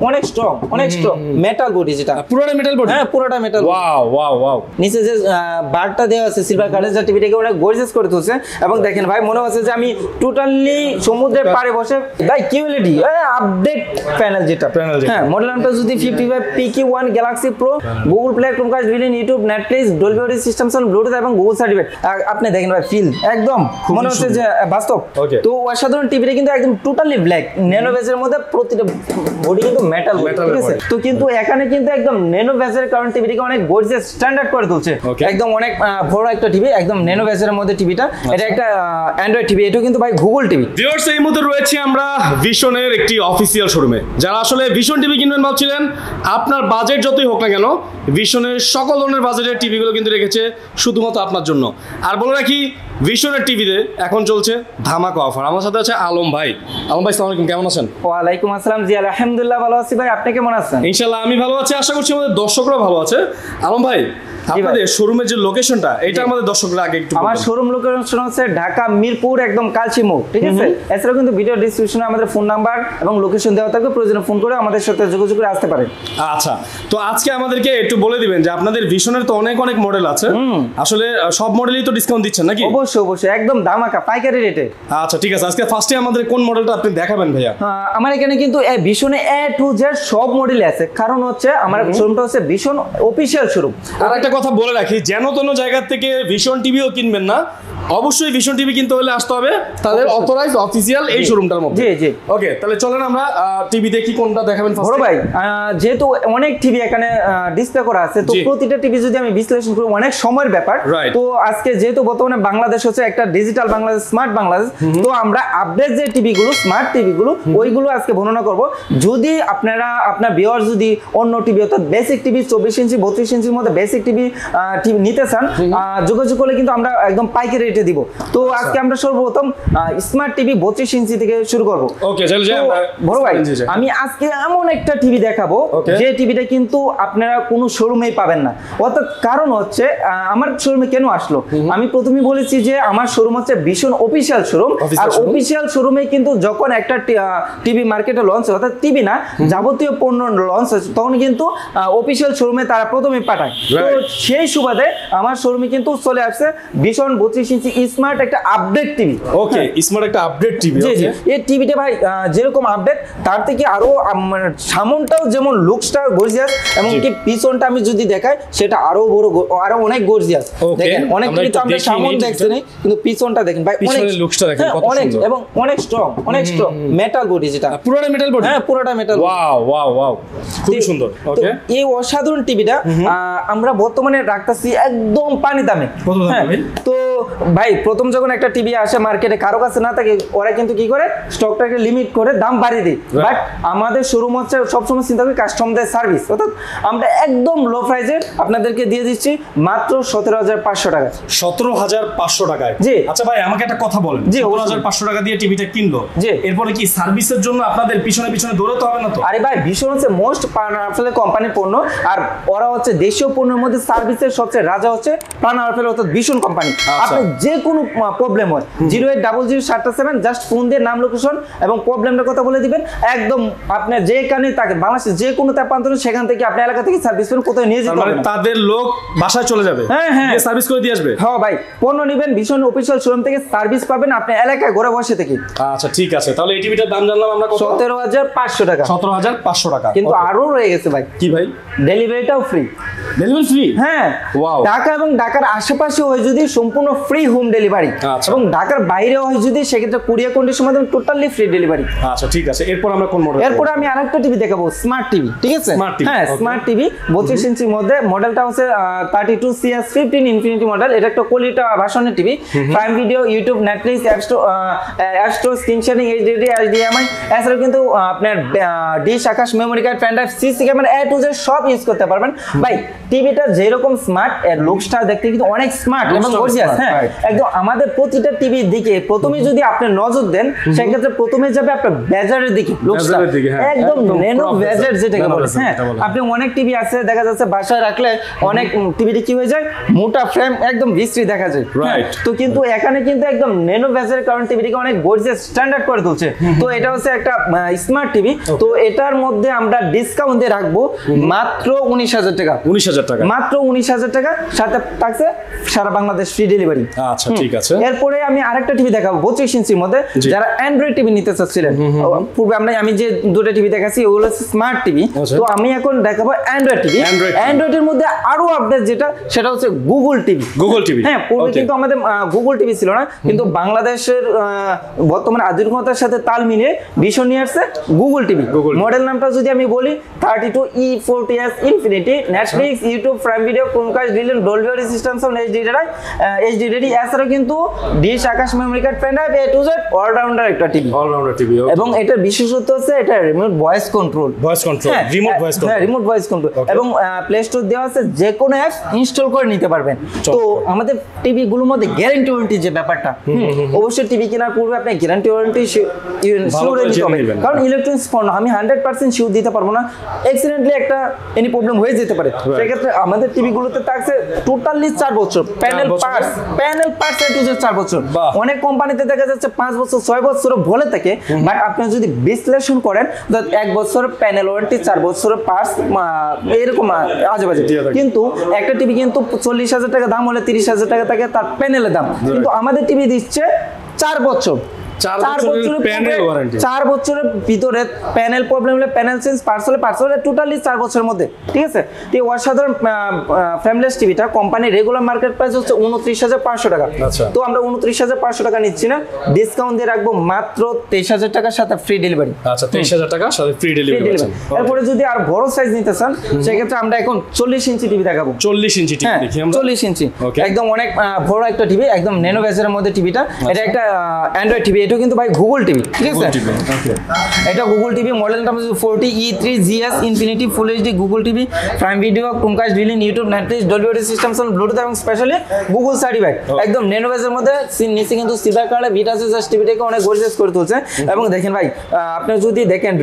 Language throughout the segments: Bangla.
অনেক স্ট্রং মেটাল বডি, যেটা পুরোটা মেটাল বডি। হ্যাঁ পুরোটা মেটাল। Wow wow wow. নিচে যে বারটা দেওয়া আছে সিলভার কালার, যা টিভিটাকে অনেক গর্জিয়াস করে তুলছে। এবং দেখেন ভাই মনে হচ্ছে যে আমি টোটালি সমুদ্রের পাড়ে বসে ভাই কিউএলইডি আপডেট প্যানেল, যেটা হ্যাঁ মডেল নামটা যদি 55 PQ1 Galaxy pro, Google play, Chromecast, video, YouTube, Netflix, Dolby audio system sound, Bluetooth এবং গুগল সার্টিফিকেট। আপনি দেখেন ভাই ফিল একদম মনে হচ্ছে যে বাস্তব। তো অসাধারণ টিভিটা কিন্তু একদম টোটালি ব্ল্যাক, ন্যানো বেজের মধ্যে প্রতিটা বডি কিন্তু মেটাল, ঠিক আছে। তো কিন্তু এখানে কিন্তু একদম ন্যানো বেজের কারণে টিভিটাকে অনেক গর্জিয়াস স্ট্যান্ডার্ড করে তুলছে। একদম অনেক বড় একটা টিভি, একদম ন্যানো বেজের মধ্যে টিভিটা। এটা একটা অ্যান্ড্রয়েড টিভি, এটা কিন্তু ভাই গুগল টিভি। ভিউয়ার্স এই মুহূর্তে রয়েছে আমরা ভিশনের একটি অফিসিয়াল শোরুমে। যারা আসলে ভিশন টিভি কিনবেন ভাবছিলেন, আপনার বাজেট যতই হোক না কেন, ভিশনের সকল ধরনের বাজেটের টিভিগুলো কিন্তু রেখেছে শুধুমাত্র আপনার জন্য। আর বলে রাখি, ভিশনের টিভিতে এখন চলছে ধামাকা অফার। আমার সাথে আছে আলম ভাই। আলম ভাই আসসালামু আলাইকুম, কেমন আছেন? ওয়ালাইকুম আসসালাম। জি আলহামদুলিল্লাহ ভালো আছি ভাই, আপনি কেমন আছেন? ইনশাআল্লাহ আমি ভালো আছি, আশা করছি আমাদের দর্শকরাও ভালো আছে। আলম ভাই, আপনাদের শোরুমের যে লোকেশনটা, এটা আমাদের দর্শকরা আগে একটু। আমার শোরুম লোকেশন হচ্ছে ঢাকা মিরপুর একদম কালচি মোড়, ঠিক আছে। এছাড়াও কিন্তু ভিডিও ডিসক্রিপশনে আমাদের ফোন নাম্বার এবং লোকেশন দেওয়া থাকবে, প্রয়োজনে ফোন করে আমাদের সাথে যোগাযোগ করে আসতে পারেন। আচ্ছা, তো আজকে আমাদেরকে একটু বলে দিবেন যে আপনাদের ভিশনের তো অনেক অনেক মডেল আছে, আসলে সব মডেলই তো ডিসকাউন্ট দিচ্ছেন নাকি? অবশ্যই অবশ্যই, একদম ধামাকা পাইকারি রেটে। আচ্ছা ঠিক আছে, আজকে ফার্স্টে আমাদের কোন মডেলটা আপনি দেখাবেন ভাইয়া? আমার এখানে কিন্তু ভিশনে A to Z সব মডেলই আছে, কারণ হচ্ছে আমার শোরুমটা হচ্ছে ভিশন অফিশিয়াল শোরুম। আর একটা কথা বলে রাখি, যেন তেন জায়গা থেকে ভিশন টিভিও কিনবেন না, অবশ্যই ভিশন টিভি কিনতে হলে আসতে হবে তাদের অথরাইজ অফিসিয়াল এই শোরুমটার মধ্যে। জি জি ওকে, তাহলে চলেন আমরা টিভি দেখি কোনটা দেখাবেন ফার্স্ট। বড় ভাই, যেহেতু অনেক টিভি এখানে ডিসপ্লে করা আছে, তো প্রতিটা টিভি যদি আমি বিশ্লেষণ করি অনেক সময়ের ব্যাপার। তো আজকে যেহেতু বর্তমানে বাংলাদেশ হচ্ছে একটা ডিজিটাল বাংলাদেশ, স্মার্ট বাংলাদেশ, তো আমরা আপডেট যে টিভিগুলো, স্মার্ট টিভিগুলো, ওইগুলো আজকে বর্ণনা করব। যদি আপনার ভিউয়ার যদি অন্য টিভি অর্থাৎ বেসিক টিভি 24 ইঞ্চি 32 ইঞ্চির মধ্যে বেসিক টিভি নিতে চান, যোগাযোগ করলে কিন্তু আমরা একদম পাইকারি রেটে দিব। তো আজকে আমরা সর্বপ্রথম স্মার্ট টিভি 32 ইঞ্চি থেকে শুরু করব। ওকে চল যাই। বড় ভাই, আমি আজকে এমন একটা টিভি দেখাবো যে টিভিটা কিন্তু আপনারা কোনো শোরুমেই পাবেন না। অর্থাৎ কারণ হচ্ছে আমার শোরুমে কেন আসলো, আমি প্রথমেই বলেছি যে আমার শোরুম হচ্ছে ভিশন অফিশিয়াল শোরুম। আর অফিশিয়াল শোরুমে কিন্তু যখন একটা টিভি মার্কেটে লঞ্চ হয়, অর্থাৎ টিভি না, যাবতীয় পণ্য লঞ্চ হয়, তখন কিন্তু অফিশিয়াল শোরুমে তারা প্রথমে পাঠায়। তো সেই সুবাদে আমার শোরুমে কিন্তু চলে আসছে ভিশন 32 ইঞ্চি স্মার্ট একটা আপডেট টিভি। ওকে, স্মার্ট একটা আপডেট টিভি। জি জি, এই টিভিটা ভাই যেরকম আপডেট, তার থেকে আরো সামনটাও যেমন লুকসটা গর্জিয়াস, এবং কি পিছনটা আমি যদি দেখাই সেটা আরো বড়, আরো অনেক গর্জিয়াস। দেখেন অনেক কিন্তু আমরা সামন দেখছেন, কিন্তু পিছনটা দেখেন ভাই, অনেক লুকসটা দেখেন কত সুন্দর, এবং অনেক স্ট্রং মেটাল বডি, যেটা পুরোটা মেটাল বডি। হ্যাঁ পুরোটা মেটাল। ওয়াও ওয়াও ওয়াও, খুব সুন্দর। ওকে, এই অসাধারণ টিভিটা আমরা বর্তমানে রাখতেছি একদম পানি দামে। তো ভাই প্রথম যখন একটা টিভি আসে মার্কেটে, কারো কাছে না থাকে, ওরা কিন্তু কি করে স্টকটাকে লিমিট করে দাম বাড়িয়ে দেয়। বাট আমাদের শোরুম হচ্ছে সবসময় চিন্তা করি কাস্টমারদের সার্ভিস, অর্থাৎ আমরা একদম লো প্রাইসে আপনাদেরকে দিয়ে দিচ্ছি মাত্র 17,500 টাকা। 17,500 টাকায়? জি। আচ্ছা ভাই আমাকে একটা কথা বলেন, 17,500 টাকা দিয়ে টিভিটা কিনলো, জি, এরপরে কি সার্ভিসের জন্য আপনাদের পিছনে পিছনে দৌড়াতে হবে না তো? আরে ভাই, ভীষণ হচ্ছে মোস্ট পাওয়ারফুল কোম্পানির পণ্য, আর ওরা হচ্ছে দেশীয় পণ্যের মধ্যে সার্ভিসের সবচেয়ে রাজা হচ্ছে পাওয়ারফুল অর্থাৎ ভীষণ কোম্পানি। আপনি যে কোনো প্রবলেম হয় 08007 জাস্ট ফোন দিয়ে নাম, লোকেশন এবং প্রবলেমটার কথা বলে দিবেন, একদম আপনি যেখানে থাকেন বাংলাদেশে যে কোনো প্রান্তরে, সেখান থেকে আপনি এলাকা থেকে সার্ভিস পেন, কোথায় নিয়ে যেতে হবে না, তাদের লোক বাসায় চলে যাবে, হ্যাঁ হ্যাঁ, সার্ভিস করে দিয়ে আসবে। হ্যাঁ ভাই, পণ্য নেবেন ভীষণ অফিশিয়াল শোরুম থেকে, সার্ভিস পাবেন আপনি এলাকায় ঘরে বসে থেকে। আচ্ছা ঠিক আছে, তাহলে এই টিভিটার দাম জানলাম আমরা কত? 17,500 টাকা। 17,500 টাকা। কিন্তু আরো রয়ে গেছে ভাই। কি ভাই? ডেলিভারিটাও ফ্রি। Delivery free? হ্যাঁ, ওয়াও। ঢাকা এবং ঢাকার আশেপাশে হয় যদি সম্পূর্ণ ফ্রি হোম ডেলিভারি, এবং ঢাকার বাইরে হয় যদি সেক্ষেত্রে কুরিয়ার কন্ডিশনের মাধ্যমে টোটালি ফ্রি ডেলিভারি। আচ্ছা ঠিক আছে, এরপর আমরা কোন মডেল? এরপর আমি আরেকটা টিভি দেখাবো, স্মার্ট টিভি, ঠিক আছে। হ্যাঁ স্মার্ট টিভি 32 ইঞ্চির মধ্যে, মডেলটা হচ্ছে 32CS15 ইনফিনিটি মডেল। এটা একটা কোয়ালিটি ভার্সনের TV, prime video, YouTube, Netflix, app store, screen sharing, HDD, HDMI, এছাড়াও কিন্তু আপনার dish, Akash, memory card, pen drive, CC camera A to Z সব ইউজ করতে পারবেন। ভাই টিভিটা যেরকম স্মার্ট এর লুকসটা দেখতে কিন্তু অনেক স্মার্ট এবং গর্জিয়াস। হ্যাঁ, একদম আমাদের প্রতিটা টিভির দিকে প্রথমে যদি আপনি নজর দেন সেক্ষেত্রে প্রথমে যাবে আপনার বেজারের দিকে, লুকসটা একদম ন্যানো বেজার যেটাকে বলে। হ্যাঁ, আপনি অনেক টিভি আছে দেখা যাচ্ছে বাসায় রাখলে অনেক টিভিতে কি হয়ে যায় মোটা ফ্রেম একদম বিশ্রী দেখা যায়। তো কিন্তু এখানে কিন্তু একদম ন্যানো বেজারের কারণে টিভিটিকে অনেক গর্জিয়াস স্ট্যান্ডার্ড করে তুলছে। তো এটা হচ্ছে একটা স্মার্ট টিভি। তো এটার মধ্যে আমরা ডিসকাউন্ট দিয়ে রাখবো মাত্র 19,000 টাকা। 19,000 টাকা, মাত্র 19,000 টাকা, সাথে থাকছে সারা বাংলাদেশ ফ্রি ডেলিভারি। আচ্ছা ঠিক আছে। এরপরে আমি আরেকটা টিভি দেখাবো 25 ইঞ্চির মধ্যে, যারা অ্যান্ড্রয়েড টিভি নিতে চাচ্ছিলেন। পূর্বে আমি যে দুটো টিভি দেখাচ্ছি ওগুলো হচ্ছে স্মার্ট টিভি। তো আমি এখন দেখাবো অ্যান্ড্রয়েড টিভি। অ্যান্ড্রয়েডের মধ্যে আরো আপডেট যেটা সেটা হচ্ছে গুগল টিভি। গুগল টিভি, হ্যাঁ, পূর্বে কিন্তু আমাদের গুগল টিভি ছিল না, কিন্তু বাংলাদেশের বর্তমানে আধুনিকতার সাথে তাল মিলিয়ে ভীষণ নিয়ে আসছে গুগল টিভি। মডেল নামটা যদি আমি বলি 32E40s infinity, Netflix, YouTube, Prime video, Chromecast, ডিলন, Dolby audio system sound, HD ready, এছাড়াও কিন্তু dish, Akash, memory card, pen drive, A to Z allrounder একটা টিভি। Allrounder TV. এবং এটার বিশেষত্ব হচ্ছে এটা remote voice control. Remote voice control. হ্যাঁ, রিমোট ভয়েস কন্ট্রোল। এবং প্লে স্টোর দেওয়া আছে, যে কোনো অ্যাপ ইনস্টল করে নিতে পারবেন। তো আমাদের টিভি গুলোর মধ্যে গ্যারান্টি ওয়ারেন্টি যে ব্যাপারটা, অবশ্যই টিভি কেনার পূর্বে আপনি গ্যারান্টি ওয়ারেন্টি শিওর নিতে হবে, কারণ ইলেকট্রনিক্স পণ্য আমি 100% শিওর দিতে পারবো না, অ্যাক্সিডেন্টলি একটা এনি প্রবলেম হয়ে যেতে পারে। সেক্ষেত্রে আমাদের টিভি গুলোতে থাকছে টোটালি 4 বছর panel parts A to Z 4 বছর। অনেক কোম্পানিতে দেখা যাচ্ছে 5 বছর 6 বছর বলে থাকে, বাট আপনি যদি বিশ্লেষণ করেন 1 বছর প্যানেল ওয়ারেন্টি, 4 বছর পার্টস, এরকম আজেবাজে। কিন্তু একটা টিভি কিন্তু 40,000 টাকা দাম হলে 30,000 টাকা থাকে তার প্যানেলের দাম, কিন্তু আমাদের টিভি দিচ্ছে 4 বছর। 4 বছরের ভিতরে প্যানেল প্রবলেম হলে প্যানেল চেঞ্জ, পার্টস হলে টোটালি 4 বছরের মধ্যে। ঠিক আছে, তো অসাধারণ ফ্রেমলেস টিভিটা কোম্পানির রেগুলার মার্কেট প্রাইস হচ্ছে 29,500 টাকা। তো আমরা 29,500 টাকা নিচ্ছি না, ডিসকাউন্ট দিয়ে রাখবো মাত্র 23,000 টাকার সাথে ফ্রি ডেলিভারি। আচ্ছা, 23,000 টাকা সাথে ফ্রি ডেলিভারি। এরপরে যদি আর বড় সাইজ নিতে চান সেক্ষেত্রে আমরা এখন 40 ইঞ্চি টিভি দেখাবো। 40 ইঞ্চি টিভি দেখি আমরা। 40 ইঞ্চি একদম অনেক বড় একটা টিভি, একদম ন্যানো বেজের মধ্যে টিভিটা। এটা একটা অ্যান্ড্রয়েড টিভি, এটা কিন্তু ভাই গুগল টিভি। ঠিক আছে, এটা গুগল টিভি, মডেলটা হচ্ছে 40E3GS infinity full HD Google TV, prime video, Chromecast, ডিলিন, YouTube, Netflix, Dolby audio system sound, Bluetooth এবং স্পেশালি গুগল সার্টিফাইড। একদম ন্যানো বেজের মধ্যে নিচে কিন্তু সিলভার কালার ভিটা আছে, জাস্ট টিভিটাকে অনেক গর্জিয়াস করে তুলছে। এবং দেখেন ভাই, আপনি যদি দেখেন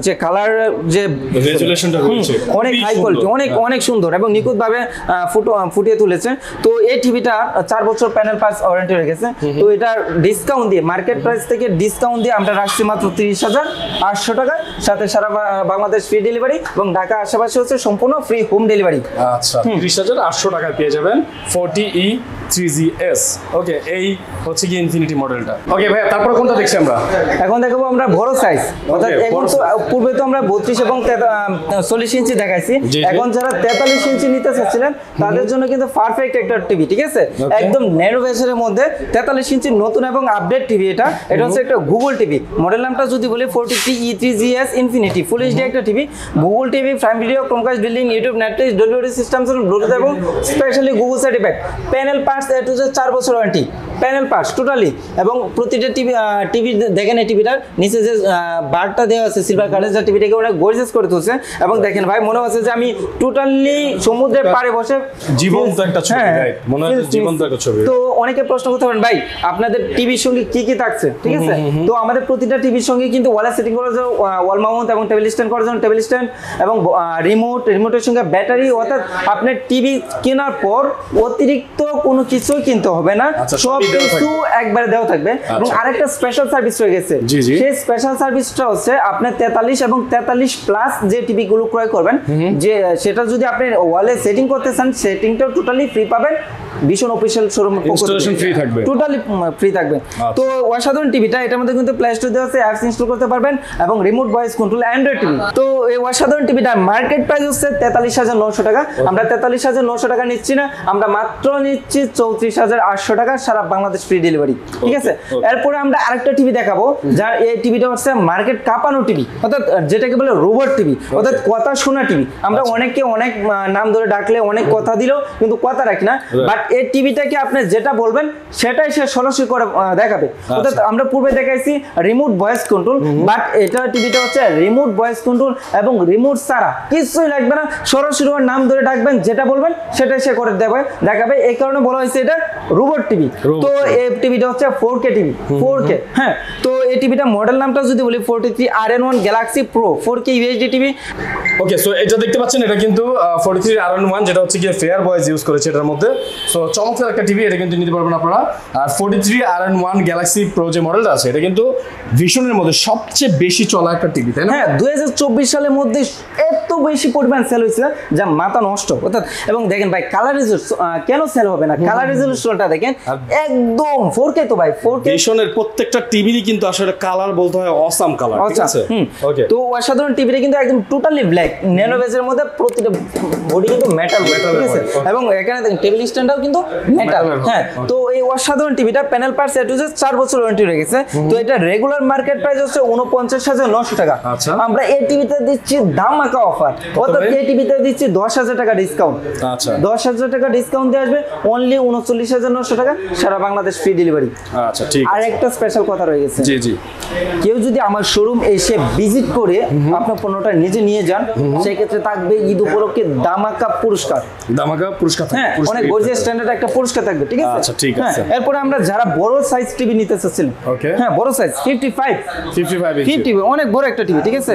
যে কালার যে রেজুলেশনটা রয়েছে অনেক হাই কোয়ালিটি, অনেক সুন্দর এবং নিখুঁতভাবে ফুটিয়ে তুলেছে। তো এই টিভিটা 4 বছর প্যানেল পার্টস ওয়ারেন্টি হয়ে গেছে। তো এটা ডিসকাউন্ট দিয়ে মার্কেট প্রাইস থেকে ডিসকাউন্ট দিয়ে আমরা রাখছি মাত্র 30,800 টাকা, সাথে সারা বাংলাদেশ ফ্রি ডেলিভারি এবং ঢাকা আশেপাশে হচ্ছে সম্পূর্ণ ফ্রি হোম ডেলিভারি। আচ্ছা, 30,800 টাকায় পেয়ে যাবেন 40E3GS। ওকে, এই হচ্ছে কি ইনফিনিটি মডেলটা। ওকে ভাই, তারপর কোনটা দেখছি আমরা? এখন দেখাবো আমরা বড় সাইজ, অর্থাৎ এখন তো পূর্বে তো আমরা 32 এবং 40 ইঞ্চি দেখাইছি। এখন যারা 43 ইঞ্চি নিতে চাচ্ছিলেন তাদের জন্য কিন্তু পারফেক্ট একটা টিভি। ঠিক আছে, একদম ন্যারো বেজের মধ্যে 43 ইঞ্চি নতুন এবং আপডেট টিভি। এটা হচ্ছে একটা গুগল টিভি। মডেল নামটা যদি বলি 43E3GS ইনফিনিটি ফুল এইচডি একটা TV. Google TV, prime video, Chromecast, ডিলিন, YouTube, Netflix, Dolby audio system, Bluetooth এবং specially Google certified. Panel parts A to Z 4 বছর ওয়ারেন্টি, প্যানেল পার্টস টোটালি। এবং প্রতিটা টিভি দেখেন এই টিভিটার নিচে যে বারটা দেওয়া আছে সিলভার কালার, যে টিভিটাকে অনেক গর্জিয়াস করে তুলছে। এবং দেখেন ভাই, মনে হচ্ছে যে আমি টোটালি সমুদ্রের পাড়ে বসে জীবন্ত একটা ছবি, রাইট? মনে হয় জীবন্ত একটা ছবি। তো অনেকে প্রশ্ন করতে পারেন, ভাই আপনাদের টিভির সঙ্গে কি কি থাকছে? ঠিক আছে, তো আমাদের প্রতিটা টিভির সঙ্গে কিন্তু ওয়ালে সেটিং করার জন্য ওয়াল মাউন্ট এবং টেবিল স্ট্যান্ড করার জন্য টেবিল স্ট্যান্ড এবং রিমোটের সঙ্গে ব্যাটারি। অর্থাৎ আপনার টিভি কেনার পর অতিরিক্ত কোনো কিছুই কিনতে হবে না, সব কিছু একবারে দেওয়া থাকবে। এবং আরেকটা স্পেশাল সার্ভিস রয়ে গেছে, সেই স্পেশাল সার্ভিসটা হচ্ছে আপনি 43 এবং 43 প্লাস যে টিভি গুলো ক্রয় করবেন, যে সেটা যদি আপনি ওয়ালে সেটিং করতে চান সেটিংটাও টোটালি ফ্রি পাবেন। ভীষণ অফিশিয়াল শোরুম ইনস্টলেশন ফ্রি থাকবে, টোটালি ফ্রি থাকবে। তো অসাধারণ টিভিটা, এটার মধ্যে কিন্তু প্লে স্টোর দেওয়া আছে, অ্যাপস ইনস্টল করতে পারবেন এবং remote voice control Android TV. তো এই অসাধারণ টিভিটার মার্কেট প্রাইস হচ্ছে 43,900 টাকা। আমরা 43,900 টাকা নিচ্ছি না, আমরা মাত্র নিচ্ছি 34,800 টাকা সারা বাংলাদেশ ফ্রি ডেলিভারি, ঠিক আছে। এরপরে আমরা আরেকটা টিভি দেখাবো, যার এই টিভিটা হচ্ছে মার্কেট কাঁপানো টিভি, অর্থাৎ যেটাকে বলে রোবট টিভি, অর্থাৎ কথা শোনা টিভি। আমরা অনেককে অনেক নাম ধরে ডাকলে অনেক কথা দিলেও কিন্তু কথা রাখি না, বাট এই টিভিটাকে আপনি যেটা বলবেন সেটাই সে সরাসরি করে দেখাবে। অর্থাৎ আমরা পূর্বে দেখাইছি রিমোট ভয়েস কন্ট্রোল, বাট এটা টিভিটা হচ্ছে রিমোট ভয়েস কন্ট্রোল এবং রিমোট ছাড়া কিছুই লাগবে না, সরাসরি ওর নাম ধরে ডাকবেন, যেটা বলবেন সেটাই সে করে দেখাবে। এই কারণে বলা হয়েছে এটা রোবট টিভি। তো এই টিভিটা হচ্ছে 4K টিভি, 4K। হ্যাঁ, তো এই টিভিটা মডেল নামটা যদি বলি 43RN1 Galaxy Pro 4K UHD TV. Okay, so এটা দেখতে পাচ্ছেন, এটা কিন্তু 43RN1, যেটা হচ্ছে কি ফেয়ার ভয়েস ইউজ করেছে এটার মধ্যে। সো চমৎকার একটা টিভি, এটা কিন্তু নিতে পারবেন আপনারা। আর 43RN1 Galaxy Pro যে মডেলটা আছে, এটা কিন্তু ভিশনের মধ্যে সবচেয়ে বেশি চলা একটা টিভি, তাই না? হ্যাঁ, 2024 সালের মধ্যে এত বেশি পরিমাণ সেল হয়েছে যা মাথা নষ্ট। অর্থাৎ এবং দেখেন ভাই কালার রেজোলিউশন কেন সেল হবে না, কালার রেজোলিউশনটা দেখেন একদম 4K। তো ভাই 4K ভিশনের প্রত্যেকটা টিভিরই কিন্তু আসলে কালার বলতে হয় অসাম কালার, ঠিক আছে? ওকে, তো অসাধারণ টিভিটা কিন্তু একদম টোটালি ব্ল্যাক, ন্যানো বেজের মধ্যে প্রতিটা বডি কিন্তু মেটাল, ঠিক আছে। এবং এখানে দেখেন টেবিল স্ট্যান্ডটাও কিন্তু মেটাল। হ্যাঁ, তো এই অসাধারণ টিভিটা panel parts A to Z 4 বছর ওয়ারেন্টি রয়ে গেছে। তো এটা রেগুলার মার্কেট প্রাইস হচ্ছে 49,900 টাকা। আচ্ছা, আমরা এই টিভিতে দিচ্ছি ধামাকা অফার, অর্থাৎ এই টিভিতে দিচ্ছি 10,000 টাকা ডিসকাউন্ট। আচ্ছা, 10,000 টাকা ডিসকাউন্ট দিয়ে আসবে, অনলি 39,900 টাকা, সারা বাংলাদেশ ফ্রি ডেলিভারি। আচ্ছা, ঠিক আছে। আর একটা স্পেশাল কথা রয়ে গেছে, জি জি, কেউ যদি আমার শোরুম এসে ভিজিট করে আপনার পণ্যটা নিজে নিয়ে যান, সেই ক্ষেত্রে থাকবে ঈদ উপলক্ষে ধামাকা পুরস্কার। ধামাকা পুরস্কার, হ্যাঁ, অনেক গর্জিয়াস স্ট্যান্ডার্ড একটা পুরস্কার থাকবে, ঠিক আছে? আচ্ছা, ঠিক আছে। এরপরে আমরা যারা বড় সাইজ টিভি নিতে চাচ্ছিলেন, ওকে, হ্যাঁ বড় সাইজ 55 ইঞ্চি, অনেক বড় একটা টিভি, ঠিক আছে?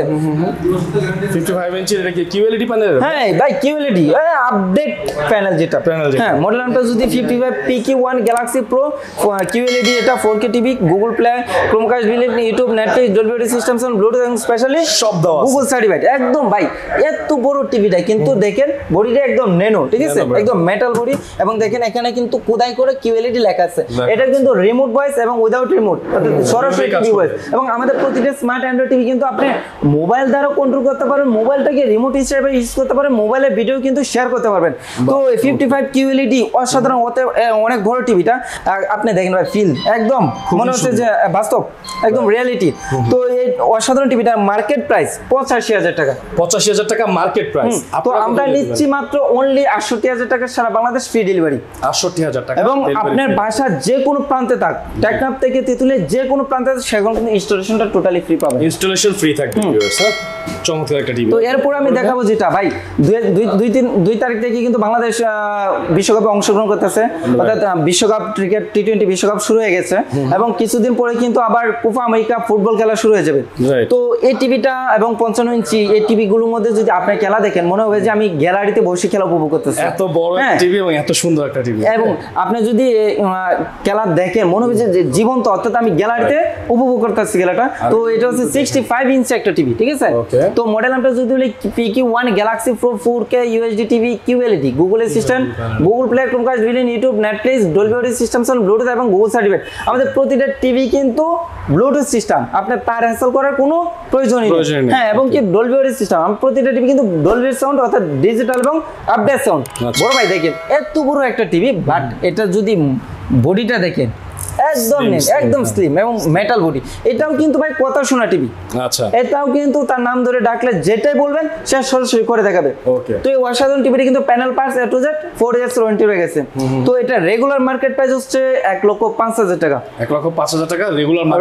55 ইঞ্চি, এটা কি QLED প্যানেল? হ্যাঁ ভাই, QLED আপডেট প্যানেল যেটা। হ্যাঁ, মডেল নামটা যদি 55 PQ1 Galaxy Pro QLED, এটা 4K TV, Google play, Chromecast, YouTube, Netflix, Dolby audio system, Bluetooth এবং স্পেশালি সব দেওয়া আছে, গুগল সার্টিফাইড। একদম ভাই এত বড় টিভিটা কিন্তু দেখেন বডিটা একদম ন্যানো, ঠিক আছে? একদম মেটাল বডি, এবং দেখেন এখানে কিন্তু খোদাই করে QLED লেখা আছে। এটা কিন্তু রিমোট ভয়েস এবং উইদাউট রিমোট, সরাসরি টিভি ভয়েস। এবং আমাদের প্রতিটা স্মার্ট অ্যান্ড্রয়েড টিভি কিন্তু আপনি মোবাইল দ্বারা কন্ট্রোল করতে পারেন, মোবাইলটাকে রিমোট হিসেবে ইউজ করতে পারেন, মোবাইলে ভিডিও কিন্তু শেয়ার করতে পারবেন। তো 55 QLED অসাধারণ, অনেক বড় টিভিটা আপনি দেখেন ভাই, ফিল একদম মনে হচ্ছে যে বাস্তব, একদম রিয়েলিটি। তো এই অসাধারণ টিভিটার মার্কেট প্রাইস 85,000 টাকা। 85,000 টাকা মার্কেট প্রাইস। তো আমরা নিচ্ছি মাত্র অনলি 68,000 টাকা, সারা বাংলাদেশ ফ্রি ডেলিভারি। 68,000 টাকা, এবং আপনার বাসার যে কোনো প্রান্তে থাক, টেকনাফ থেকে তেঁতুলিয়া যে কোনো প্রান্তে সেখানে কিন্তু ইনস্টলেশনটা টোটালি ফ্রি পাবেন, ইনস্টলেশন ফ্রি থাকবে ভিউয়ার্স। হ্যাঁ, চমৎকার একটা টিভি। তো এরপর আমি দেখাবো যেটা ভাই 2 তারিখ থেকে কিন্তু বাংলাদেশ বিশ্বকাপে অংশগ্রহণ করতেছে, অর্থাৎ বিশ্বকাপ ক্রিকেট T20 বিশ্বকাপ শুরু হয়ে গেছে, এবং কিছুদিন পরে কিন্তু আবার কোপা আমেরিকা ফুটবল খেলা শুরু হয়ে যাবে। তো এই টিভিটা এবং 55 ইঞ্চি এই টিভি গুলোর মধ্যে যদি আপনি খেলা দেখেন, মনে হবে যে আমি গ্যালারিতে বসে খেলা উপভোগ করতেছি। এত বড় টিভি এবং এত সুন্দর একটা টিভি, এবং আপনি যদি খেলা দেখেন মনে হবে যে জীবন্ত, অর্থাৎ আমি গ্যালারিতে উপভোগ করতেছি খেলাটা। তো এটা হচ্ছে 65 ইঞ্চি একটা টিভি, ঠিক আছে? তো মডেল নামটা যদি বলি PQ1 Galaxy Pro 4K UHD TV QLED, Google assistant, Google play, Chromecast, YouTube, Netflix, Dolby audio system, Bluetooth এবং গুগল সার্টিফাইড। আমাদের প্রতিটা টিভি কিন্তু ব্লুটুথ সিস্টেম, আপনার তার হ্যাসেল করার কোনো প্রয়োজনই নেই। হ্যাঁ, এবং কি ডলবি অডিও সিস্টেম, আমার প্রতিটা টিভি কিন্তু ডলবি সাউন্ড, অর্থাৎ ডিজিটাল এবং আপডেট সাউন্ড। বড় ভাই দেখেন এত বড় একটা টিভি, বাট এটা যদি বডিটা দেখেন একদম স্লিম এবং মেটাল বডি। এটাও কিন্তু ভাই কথা শোনা টিভি। আচ্ছা, এটাও কিন্তু তার নাম ধরে ডাকলে যেটাই বলবেন সে সরাসরি করে দেখাবে। তো এই অসাধারণ টিভিটা কিন্তু panel parts A to Z 4 years warranty রয়ে গেছে। তো এটা রেগুলার মার্কেট প্রাইস হচ্ছে 1,05,000 টাকা। 1,05,000 টাকা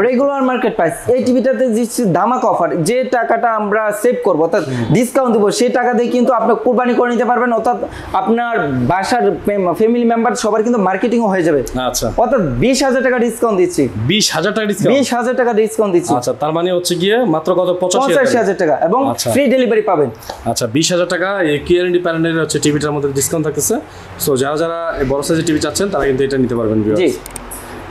রেগুলার মার্কেট প্রাইস। এই টিভিটাতে দিচ্ছি ধামাকা অফার, যে টাকাটা আমরা সেভ করব, অর্থাৎ ডিসকাউন্ট দিব, সেই টাকা দিয়ে কিন্তু আপনি কুরবানি করে নিতে পারবেন, অর্থাৎ আপনার বাসার ফ্যামিলি মেম্বার সবার কিন্তু মার্কেটিংও হয়ে যাবে। আচ্ছা, অর্থাৎ 20,000 টাকা ডিসকাউন্ট দিচ্ছি। 20,000 টাকা ডিসকাউন্ট? 20,000 টাকা ডিসকাউন্ট দিচ্ছি। আচ্ছা, তার মানে হচ্ছে গিয়ে মাত্র কত? 85,000 টাকা, এবং ফ্রি ডেলিভারি পাবেন। আচ্ছা, 20,000 টাকা এই QLED প্যানেলের হচ্ছে টিভিটার মধ্যে ডিসকাউন্ট থাকতেছে। সো যারা বড় সাইজের টিভি চাচ্ছেন তারা কিন্তু এটা নিতে পারবেন ভিউয়ার্স।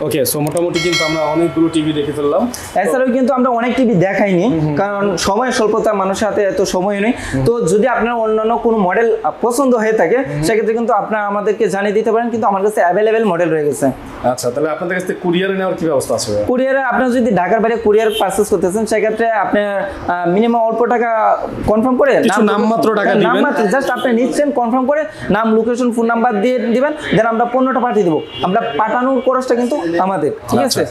ওকে, সো মোটামুটি কিন্তু আমরা অনেকগুলো টিভি দেখে ফেললাম। এছাড়াও কিন্তু আমরা অনেক টিভি দেখাইনি, কারণ সময়ের স্বল্পতা, মানুষের হাতে এত সময় নেই। তো যদি আপনার অন্যান্য কোনো মডেল পছন্দ হয়ে থাকে সেক্ষেত্রে কিন্তু আপনারা আমাদেরকে জানিয়ে দিতে পারেন, কিন্তু আমার কাছে অ্যাভেলেবেল মডেল রয়ে গেছে। আচ্ছা, তাহলে আপনাদের কাছ থেকে কুরিয়ারে নেওয়ার কি ব্যবস্থা আছে? কুরিয়ারে আপনার যদি ঢাকার বাইরে কুরিয়ার পারচেজ করতেছেন সেক্ষেত্রে আপনার মিনিমাম অল্প টাকা কনফার্ম করে কিছু নামমাত্র টাকা দিবেন, নামমাত্র জাস্ট আপনি নিচ্ছেন, কনফার্ম করে নাম, লোকেশন, ফোন নাম্বার দিয়ে দিবেন, দেন আমরা পণ্যটা পাঠিয়ে দেবো। আমরা পাঠানোর খরচটা কিন্তু আমাদের, ঠিক আছে,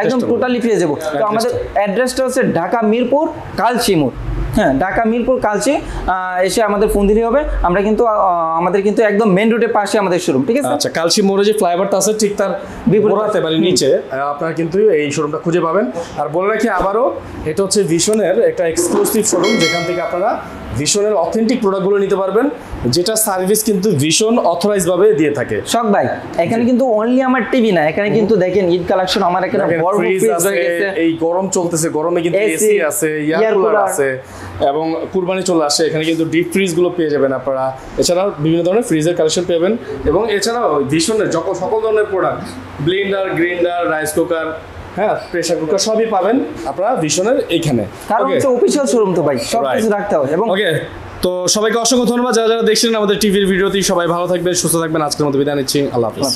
একদম টোটালি পেয়ে যাবো। তো আমাদের অ্যাড্রেসটা হচ্ছে ঢাকা মিরপুর কালচি মোড়। হ্যাঁ, ঢাকা মিরপুর কালচি এসে আমাদের ফোন দিলেই হবে। আমরা কিন্তু আমাদের কিন্তু একদম মেন রোডের পাশে আমাদের শোরুম, ঠিক আছে। আচ্ছা, কালচি মোড়ে যে ফ্লাইওভারটা আছে ঠিক তার বিপরীতে মানে নিচে আপনারা কিন্তু এই শোরুমটা খুঁজে পাবেন। আর বলে রাখি আবারও, এটা হচ্ছে ভিশনের একটা এক্সক্লুসিভ শোরুম, যেখান থেকে আপনারা ভিশনের অথেন্টিক প্রোডাক্টগুলো নিতে পারবেন, যেটা সার্ভিস কিন্তু ভিশন অথরাইজ ভাবে দিয়ে থাকে। শখ ভাই, এখানে কিন্তু অনলি আমার টিভি না, এখানে কিন্তু দেখেন ঈদ কালেকশন আমার এখানে বড় ফ্রিজ হয়ে গেছে। এই গরম চলতেছে, গরমে কিন্তু এসি আছে, এয়ার কুলার আছে, এবং কুরবানি চলে আসে, এখানে কিন্তু ডিপ ফ্রিজ গুলো পেয়ে যাবেন আপনারা। এছাড়াও বিভিন্ন ধরনের ফ্রিজের কালেকশন পেবেন, এবং এছাড়াও ভিশনের সকল ধরনের product, Blender, grinder, rice cooker, হ্যাঁ, প্রেসার কুকার সবই পাবেন আপনারা ভিশনের এইখানে। কারণ হচ্ছে অফিশিয়াল শোরুম তো ভাই, সব কিছু রাখতে হবে। এবং ওকে, তো সবাইকে অসংখ্য ধন্যবাদ যারা যারা দেখছিলেন আমাদের টিভির ভিডিওটি। সবাই ভালো থাকবেন, সুস্থ থাকবেন। আজকের মতো বিদায় নিচ্ছি, আল্লাহ হাফেজ।